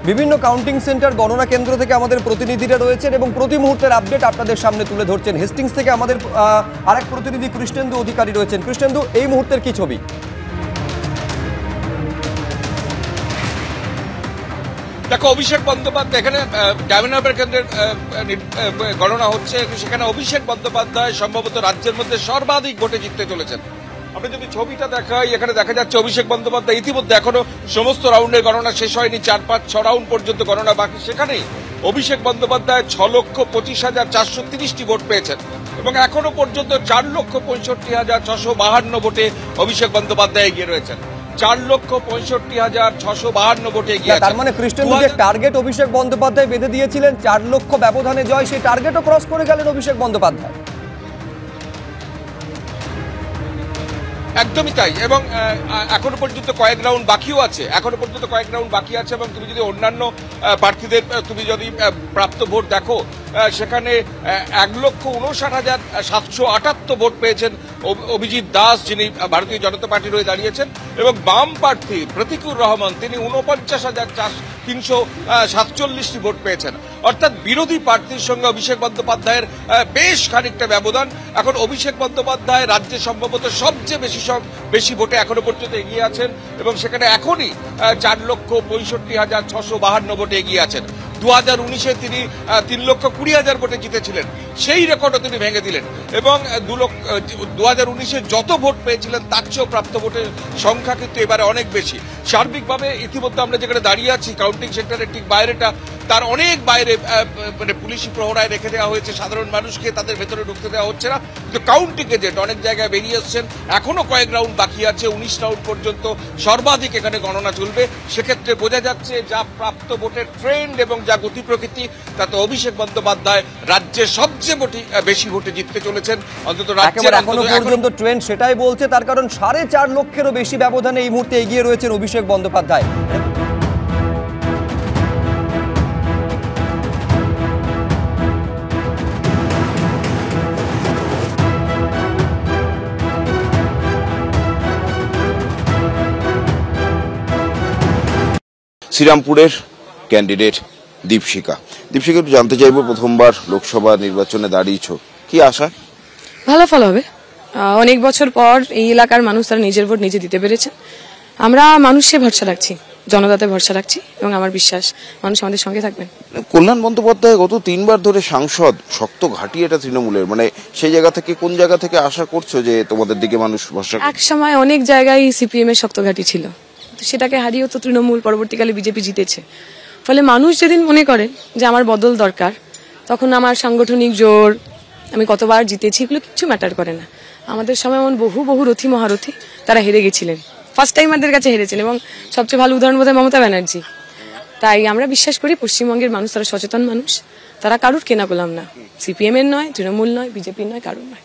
বিভিন্ন counting centre গণনা কেন্দ্র থেকে আমাদের প্রতিনিধিরা রয়েছেন এবং প্রতি মুহূর্তের আপডেট আপনাদের সামনে তুলে ধরছেন। হেস্টিংস থেকে আমাদের আরেক প্রতিনিধি কৃষ্ণেন্দু অধিকারী রয়েছেন। কৃষ্ণেন্দু, এই মুহূর্তের কি ছবি? দেখো, অভিষেক বন্দ্যোপাধ্যায় এখানে ডায়মন্ড কেন্দ্রের গণনা হচ্ছে, সেখানে অভিষেক বন্দ্যোপাধ্যায় সম্ভবত রাজ্যের মধ্যে সর্বাধিক ভোটে জিততে চলেছেন। আপনি যদি ছবিটা দেখাই, এখানে দেখা যাচ্ছে অভিষেক বন্দ্যোপাধ্যায় ইতিমধ্যে এখনো সমস্ত রাউন্ডের গণনা শেষ হয়নি, 4-5-6 রাউন্ড পর্যন্ত গণনা বাকি। সেখানে অভিষেক বন্দ্যোপাধ্যায় 6,25,430টি ভোট পেয়েছেন এবং এখনো পর্যন্ত 4,65,652 ভোটে অভিষেক বন্দ্যোপাধ্যায় এগিয়ে রয়েছেন। 4,65,652 ভোটে এগিয়ে। তার মানে কৃষ্ণেন্দু, যে টার্গেট অভিষেক বন্দ্যোপাধ্যায় বেঁধে দিয়েছিলেন 4 লক্ষ ব্যবধানে জয়, সেই টার্গেটও ক্রস করে গেলেন অভিষেক বন্দ্যোপাধ্যায়। একদমই তাই, এবং এখনো পর্যন্ত কয়েক রাউন্ড বাকিও আছে, এবং তুমি যদি অন্যান্য প্রার্থীদের তুমি যদি প্রাপ্ত ভোট দেখো, সেখানে 1,59,778 ভোট পেয়েছেন অভিজিৎ দাস, যিনি ভারতীয় জনতা পার্টির হয়ে দাঁড়িয়েছেন, এবং বাম প্রার্থী প্রতীকুর রহমান, তিনি 49,347টি ভোট পেয়েছেন। অর্থাৎ বিরোধী প্রার্থীর সঙ্গে অভিষেক বন্দ্যোপাধ্যায়ের বেশ খানিকটা ব্যবধান। এখন অভিষেক বন্দ্যোপাধ্যায় রাজ্যে সম্ভবত সবচেয়ে বেশি ভোটে এখনো পর্যন্ত এগিয়ে আছেন এবং সেখানে এখনই 4,65,652 ভোটে এগিয়ে আছেন। 2019-এ তিনি 3,20,000 ভোটে জিতেছিলেন, সেই রেকর্ডও তিনি ভেঙে দিলেন এবং 2019-এ যত ভোট পেয়েছিলেন তার চেয়েও প্রাপ্ত ভোটের সংখ্যা কিন্তু এবারে অনেক বেশি। সার্বিকভাবে ইতিমধ্যে আমরা যেখানে দাঁড়িয়ে আছি, কাউন্টিং সেন্টারের ঠিক বাইরেটা, তার অনেক বাইরে মানে পুলিশি প্রহরায় রেখে দেওয়া হয়েছে, সাধারণ মানুষকে তাদের ভেতরে ঢুকতে দেওয়া হচ্ছে না। কিন্তু কাউন্টিং এজেন্ট অনেক জায়গায় বেরিয়ে এসছেন, এখনো কয়েক রাউন্ড বাকি আছে, 19 রাউন্ড পর্যন্ত সর্বাধিক এখানে গণনা চলবে। সেক্ষেত্রে বোঝা যাচ্ছে যা প্রাপ্ত ভোটের ট্রেন্ড এবং যা গতি প্রকৃতি, তাতে অভিষেক বন্দ্যোপাধ্যায় রাজ্যের সবচেয়ে বেশি ভোটে জিততে চলেছেন। অন্তত রাজ্যের এখনো পর্যন্ত ট্রেন্ড সেটাই বলছে, তার কারণ 4.5 লক্ষেরও বেশি ব্যবধানে এই মুহূর্তে এগিয়ে রয়েছেন অভিষেক বন্দ্যোপাধ্যায়। শ্রীরামপুরের ক্যান্ডিডেট দীপশিকা একটু জানতে চাইবো, প্রথমবার লোকসভা নির্বাচনে দাঁড়িয়েছ, কি আশা? ভালো ফল হবে। অনেক বছর পর এই এলাকার মানুষ তারা নিজের ভোট নিজে দিতে পেরেছে। আমরা মানুষে ভরসা রাখছি, জনতাতে ভরসা রাখছি এবং আমার বিশ্বাস মানুষ আমাদের সঙ্গে থাকবেন। কল্যাণ বন্দ্যোপাধ্যায় গত 3 বার ধরে সাংসদ, শক্ত ঘাঁটি এটা তৃণমূলের, মানে সেই জায়গা থেকে কোন জায়গা থেকে আশা করছো যে তোমাদের দিকে মানুষ ভরসা? এক সময় অনেক জায়গায় সিপিএম এর শক্ত ঘাঁটি ছিল, সেটাকে হারিয়েও তো তৃণমূল, পরবর্তীকালে বিজেপি জিতেছে। ফলে মানুষ যেদিন মনে করে যে আমার বদল দরকার, তখন আমার সাংগঠনিক জোর, আমি কতবার জিতেছি, এগুলো কিছু ম্যাটার করে না। আমাদের সময় এমন বহু রথী মহারথী তারা হেরে গেছিলেন, ফার্স্ট টাইম আমাদের কাছে হেরেছেন, এবং সবচেয়ে ভালো উদাহরণ বোধহয় মমতা ব্যানার্জি। তাই আমরা বিশ্বাস করি পশ্চিমবঙ্গের মানুষ তারা সচেতন মানুষ, তারা কারুর কেনা গোলাম না, সিপিএম এর নয়, তৃণমূল নয়, বিজেপির নয়, কারুর নয়।